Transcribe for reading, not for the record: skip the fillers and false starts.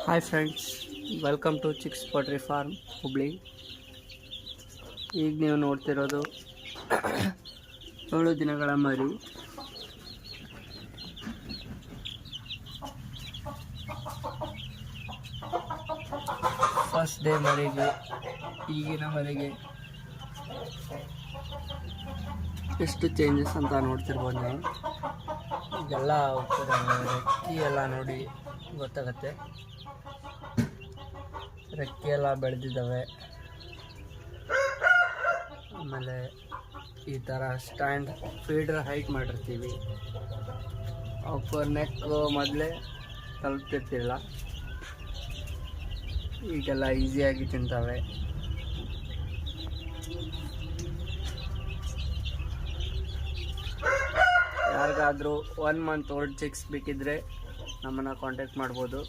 Hi friends, welcome to chicks poultry farm Hubli. ಈಗ ನೀವು ನೋಡ್ತಿರೋದು 7 ದಿನಗಳ ಮರಿ. ಫಸ್ಟ್ ಡೇ ಮರಿಗೆ ಈಗಿನ ಮರಿಗೆ ಎಷ್ಟು ಚೇಂಜಸ್ ಅಂತ ನೋಡ್ತಿರ್ಬೋದು ನೀವು. ಈಗೆಲ್ಲ ರೆಕ್ಕಿ ಎಲ್ಲ ನೋಡಿ ಗೊತ್ತಾಗತ್ತೆ. ರೆಕ್ಕೆ ಎಲ್ಲ ಬೆಳೆದಿದ್ದಾವೆ. ಆಮೇಲೆ ಈ ಥರ ಸ್ಟ್ಯಾಂಡ್ ಫೀಡರ್ ಹೈಟ್ ಮಾಡಿರ್ತೀವಿ. ಅವಕ್ಕೆ ನೆಕ್ ಮೊದಲೇ ತಲುಪ್ತಿರ್ತಿಲ್ಲ, ಈಗೆಲ್ಲ ಈಸಿಯಾಗಿ ತಿಂತವೆ. ಯಾರಿಗಾದರೂ 1 ಮಂತ್ ಓಲ್ಡ್ ಚಿಕ್ಸ್ ಬೇಕಿದ್ರೆ ನಮ್ಮನ್ನು ಕಾಂಟ್ಯಾಕ್ಟ್ ಮಾಡ್ಬೋದು.